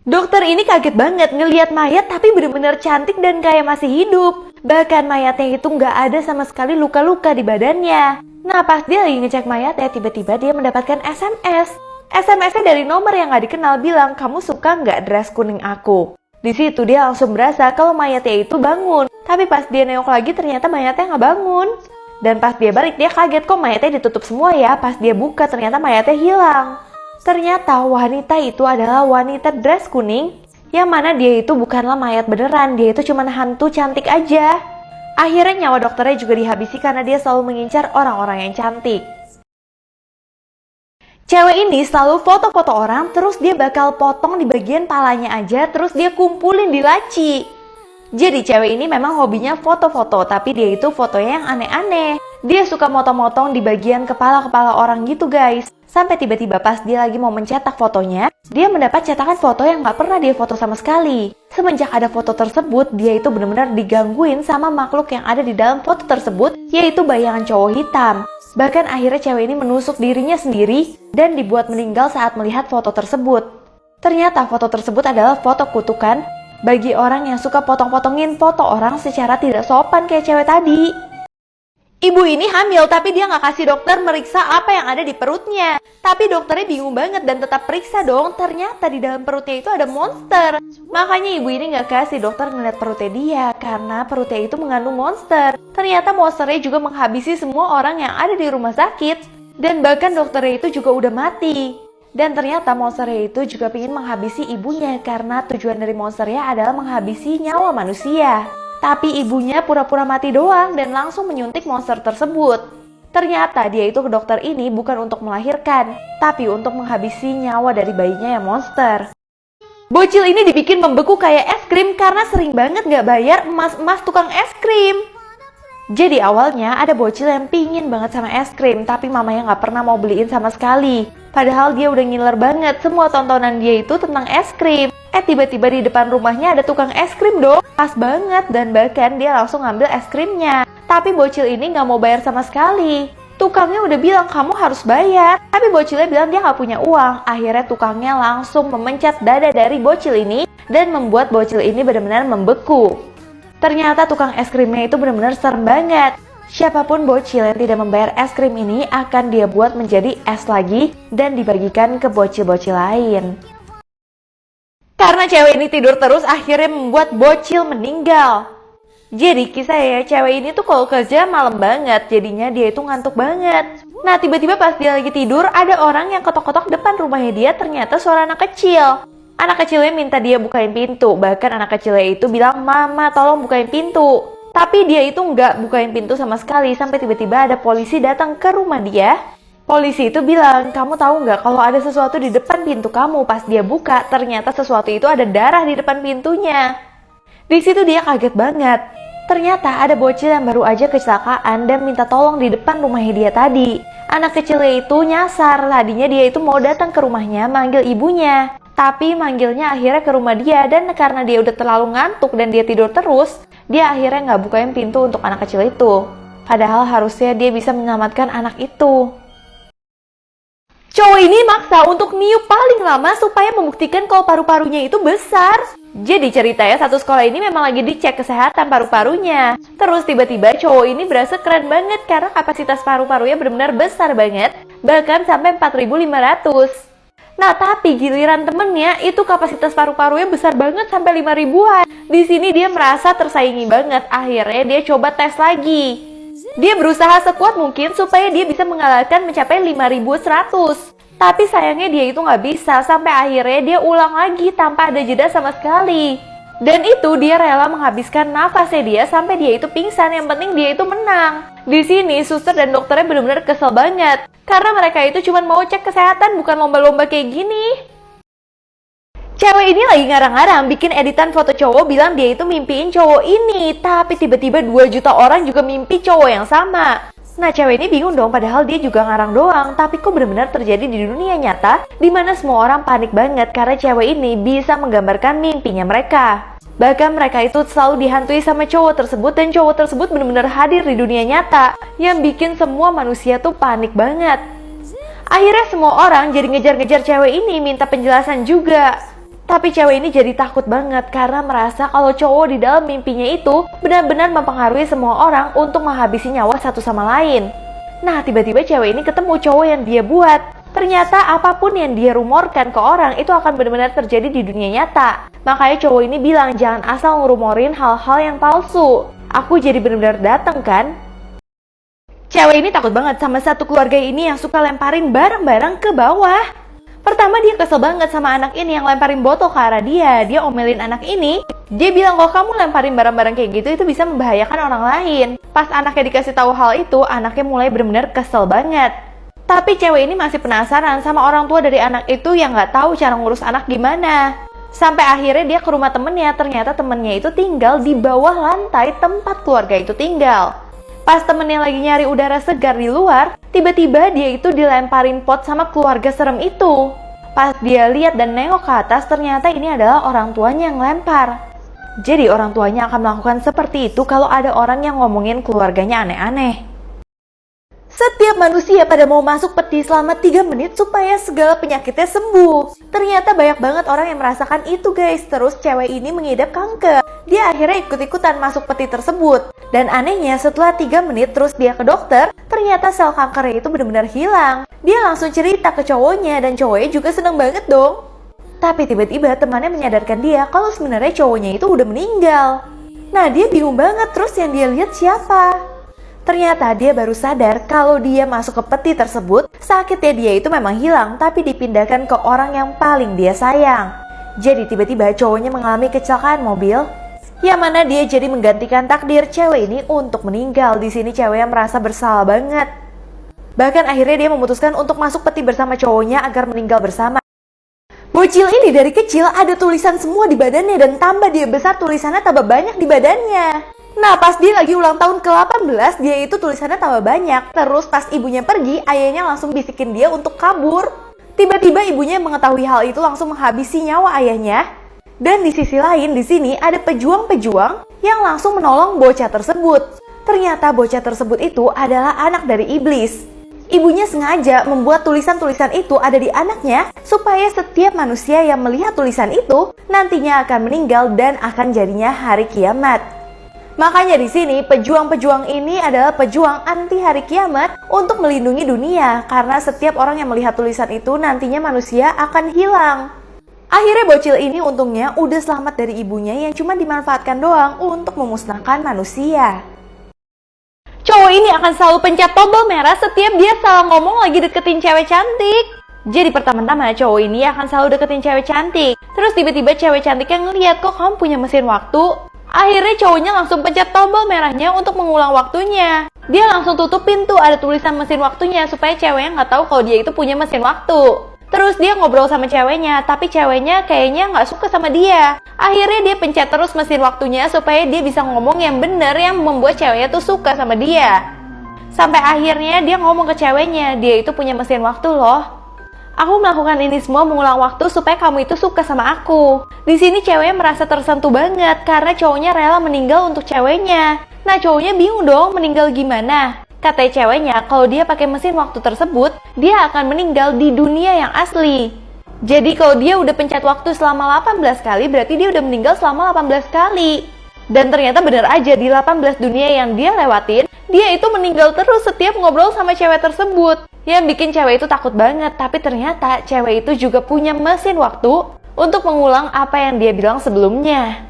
Dokter ini kaget banget ngelihat mayat tapi bener-bener cantik dan kayak masih hidup. Bahkan mayatnya itu nggak ada sama sekali luka-luka di badannya. Nah pas dia lagi ngecek mayatnya tiba-tiba dia mendapatkan SMS. SMS-nya dari nomor yang nggak dikenal bilang, kamu suka nggak dress kuning aku? Di situ dia langsung berasa kalau mayatnya itu bangun. Tapi pas dia nengok lagi ternyata mayatnya nggak bangun. Dan pas dia balik dia kaget kok mayatnya ditutup semua ya. Pas dia buka ternyata mayatnya hilang. Ternyata wanita itu adalah wanita dress kuning, yang mana dia itu bukanlah mayat beneran, dia itu cuma hantu cantik aja. Akhirnya nyawa dokternya juga dihabisi karena dia selalu mengincar orang-orang yang cantik. Cewek ini selalu foto-foto orang, terus dia bakal potong di bagian palanya aja, terus dia kumpulin di laci. Jadi cewek ini memang hobinya foto-foto, tapi dia itu fotonya yang aneh-aneh. Dia suka motong-motong di bagian kepala-kepala orang gitu guys. Sampai tiba-tiba pas dia lagi mau mencetak fotonya, dia mendapat cetakan foto yang gak pernah dia foto sama sekali. Semenjak ada foto tersebut, dia itu benar-benar digangguin sama makhluk yang ada di dalam foto tersebut, yaitu bayangan cowok hitam. Bahkan akhirnya cewek ini menusuk dirinya sendiri dan dibuat meninggal saat melihat foto tersebut. Ternyata foto tersebut adalah foto kutukan bagi orang yang suka potong-potongin foto orang secara tidak sopan kayak cewek tadi. Ibu ini hamil tapi dia nggak kasih dokter meriksa apa yang ada di perutnya. Tapi dokternya bingung banget dan tetap periksa dong. Ternyata di dalam perutnya itu ada monster. Makanya ibu ini nggak kasih dokter ngeliat perutnya dia karena perutnya itu mengandung monster. Ternyata monsternya juga menghabisi semua orang yang ada di rumah sakit. Dan bahkan dokternya itu juga udah mati. Dan ternyata monsternya itu juga ingin menghabisi ibunya karena tujuan dari monsternya adalah menghabisi nyawa manusia. Tapi ibunya pura-pura mati doang dan langsung menyuntik monster tersebut. Ternyata dia itu ke dokter ini bukan untuk melahirkan, tapi untuk menghabisi nyawa dari bayinya yang monster. Bocil ini dibikin membeku kayak es krim karena sering banget gak bayar emas-emas tukang es krim. Jadi awalnya ada bocil yang pingin banget sama es krim, tapi mamanya gak pernah mau beliin sama sekali. Padahal dia udah ngiler banget, semua tontonan dia itu tentang es krim. Tiba-tiba di depan rumahnya ada tukang es krim dong. Pas banget dan bahkan dia langsung ngambil es krimnya. Tapi bocil ini gak mau bayar sama sekali. Tukangnya udah bilang kamu harus bayar. Tapi bocilnya bilang dia gak punya uang. Akhirnya tukangnya langsung memencet dada dari bocil ini dan membuat bocil ini benar-benar membeku. Ternyata tukang es krimnya itu benar-benar serem banget. Siapapun bocil yang tidak membayar es krim ini akan dia buat menjadi es lagi dan dibagikan ke bocil-bocil lain. Karena cewek ini tidur terus akhirnya membuat bocil meninggal. Jadi kisah ya cewek ini tuh kalau kerja malam banget, jadinya dia itu ngantuk banget. Nah tiba-tiba pas dia lagi tidur ada orang yang ketok-ketok depan rumahnya dia, ternyata suara anak kecil. Anak kecilnya minta dia bukain pintu, bahkan anak kecilnya itu bilang mama tolong bukain pintu. Tapi dia itu nggak bukain pintu sama sekali sampai tiba-tiba ada polisi datang ke rumah dia. Polisi itu bilang, kamu tahu nggak kalau ada sesuatu di depan pintu kamu? Pas dia buka, ternyata sesuatu itu ada darah di depan pintunya. Di situ dia kaget banget. Ternyata ada bocil yang baru aja kecelakaan dan minta tolong di depan rumahnya dia tadi. Anak kecilnya itu nyasar, tadinya dia itu mau datang ke rumahnya manggil ibunya. Tapi manggilnya akhirnya ke rumah dia dan karena dia udah terlalu ngantuk dan dia tidur terus, dia akhirnya nggak bukain pintu untuk anak kecil itu. Padahal harusnya dia bisa menyelamatkan anak itu. Cowok ini maksa untuk niup paling lama supaya membuktikan kalau paru-parunya itu besar. Jadi ceritanya satu sekolah ini memang lagi dicek kesehatan paru-parunya. Terus tiba-tiba cowok ini berasa keren banget karena kapasitas paru-parunya benar-benar besar banget. Bahkan sampai 4.500. Nah tapi giliran temennya itu kapasitas paru-parunya besar banget sampai 5.000-an. Di sini dia merasa tersaingi banget. Akhirnya dia coba tes lagi. Dia berusaha sekuat mungkin supaya dia bisa mengalahkan mencapai 5.100. Tapi sayangnya dia itu nggak bisa, sampai akhirnya dia ulang lagi tanpa ada jeda sama sekali. Dan itu dia rela menghabiskan nafasnya dia sampai dia itu pingsan, yang penting dia itu menang. Di sini suster dan dokternya benar-benar kesel banget. Karena mereka itu cuma mau cek kesehatan, bukan lomba-lomba kayak gini. Cewek ini lagi ngarang-ngarang bikin editan foto cowok bilang dia itu mimpiin cowok ini. Tapi tiba-tiba 2 juta orang juga mimpi cowok yang sama. Nah cewek ini bingung dong, padahal dia juga ngarang doang. Tapi kok benar-benar terjadi di dunia nyata, dimana semua orang panik banget karena cewek ini bisa menggambarkan mimpinya mereka. Bahkan mereka itu selalu dihantui sama cowok tersebut, dan cowok tersebut benar-benar hadir di dunia nyata, yang bikin semua manusia tuh panik banget. Akhirnya semua orang jadi ngejar-ngejar cewek ini minta penjelasan juga. Tapi cewek ini jadi takut banget karena merasa kalau cowok di dalam mimpinya itu benar-benar mempengaruhi semua orang untuk menghabisi nyawa satu sama lain. Nah, tiba-tiba cewek ini ketemu cowok yang dia buat. Ternyata apapun yang dia rumorkan ke orang itu akan benar-benar terjadi di dunia nyata. Makanya cowok ini bilang jangan asal ngerumorin hal-hal yang palsu. Aku jadi benar-benar datang kan? Cewek ini takut banget sama satu keluarga ini yang suka lemparin barang-barang ke bawah. Pertama dia kesel banget sama anak ini yang lemparin botol ke arah dia. Dia omelin anak ini. Dia bilang kalau kamu lemparin barang-barang kayak gitu itu bisa membahayakan orang lain. Pas anaknya dikasih tahu hal itu, anaknya mulai benar-benar kesel banget. Tapi cewek ini masih penasaran sama orang tua dari anak itu yang nggak tahu cara ngurus anak gimana. Sampai akhirnya dia ke rumah temennya. Ternyata temennya itu tinggal di bawah lantai tempat keluarga itu tinggal. Pas temennya lagi nyari udara segar di luar, tiba-tiba dia itu dilemparin pot sama keluarga serem itu. Pas dia lihat dan nengok ke atas, ternyata ini adalah orang tuanya yang lempar. Jadi orang tuanya akan melakukan seperti itu kalau ada orang yang ngomongin keluarganya aneh-aneh. Setiap manusia pada mau masuk peti selama 3 menit supaya segala penyakitnya sembuh. Ternyata banyak banget orang yang merasakan itu guys. Terus cewek ini mengidap kanker. Dia akhirnya ikut-ikutan masuk peti tersebut. Dan anehnya setelah 3 menit terus dia ke dokter, ternyata sel kankernya itu benar-benar hilang. Dia langsung cerita ke cowoknya dan cowoknya juga seneng banget dong. Tapi tiba-tiba temannya menyadarkan dia kalau sebenarnya cowoknya itu udah meninggal. Nah dia bingung banget, terus yang dia lihat siapa? Ternyata dia baru sadar kalau dia masuk ke peti tersebut, sakitnya dia itu memang hilang tapi dipindahkan ke orang yang paling dia sayang. Jadi tiba-tiba cowoknya mengalami kecelakaan mobil, yang mana dia jadi menggantikan takdir cewek ini untuk meninggal. Di sini ceweknya merasa bersalah banget. Bahkan akhirnya dia memutuskan untuk masuk peti bersama cowoknya agar meninggal bersama. Bocil ini dari kecil ada tulisan semua di badannya dan tambah dia besar tulisannya tambah banyak di badannya. Nah pas dia lagi ulang tahun ke-18 dia itu tulisannya tambah banyak. Terus pas ibunya pergi, ayahnya langsung bisikin dia untuk kabur. Tiba-tiba ibunya mengetahui hal itu langsung menghabisi nyawa ayahnya. Dan di sisi lain di sini ada pejuang-pejuang yang langsung menolong bocah tersebut. Ternyata bocah tersebut itu adalah anak dari iblis. Ibunya sengaja membuat tulisan-tulisan itu ada di anaknya supaya setiap manusia yang melihat tulisan itu nantinya akan meninggal dan akan jadinya hari kiamat. Makanya di sini pejuang-pejuang ini adalah pejuang anti hari kiamat untuk melindungi dunia karena setiap orang yang melihat tulisan itu nantinya manusia akan hilang. Akhirnya bocil ini untungnya udah selamat dari ibunya yang cuma dimanfaatkan doang untuk memusnahkan manusia. Cowok ini akan selalu pencet tombol merah setiap dia salah ngomong lagi deketin cewek cantik. Jadi pertama-tama cowok ini akan selalu deketin cewek cantik. Terus tiba-tiba cewek cantiknya ngeliat kok kamu punya mesin waktu. Akhirnya cowoknya langsung pencet tombol merahnya untuk mengulang waktunya. Dia langsung tutup pintu ada tulisan mesin waktunya supaya ceweknya nggak tahu kalau dia itu punya mesin waktu. Terus dia ngobrol sama ceweknya, tapi ceweknya kayaknya nggak suka sama dia. Akhirnya dia pencet terus mesin waktunya supaya dia bisa ngomong yang bener yang membuat ceweknya tuh suka sama dia. Sampai akhirnya dia ngomong ke ceweknya, dia itu punya mesin waktu loh. Aku melakukan ini semua mengulang waktu supaya kamu itu suka sama aku. Di sini ceweknya merasa tersentuh banget karena cowoknya rela meninggal untuk ceweknya. Nah cowoknya bingung dong meninggal gimana. Kata ceweknya kalau dia pakai mesin waktu tersebut, dia akan meninggal di dunia yang asli. Jadi kalau dia udah pencet waktu selama 18 kali, berarti dia udah meninggal selama 18 kali. Dan ternyata bener aja di 18 dunia yang dia lewatin, dia itu meninggal terus setiap ngobrol sama cewek tersebut. Yang bikin cewek itu takut banget, tapi ternyata cewek itu juga punya mesin waktu untuk mengulang apa yang dia bilang sebelumnya.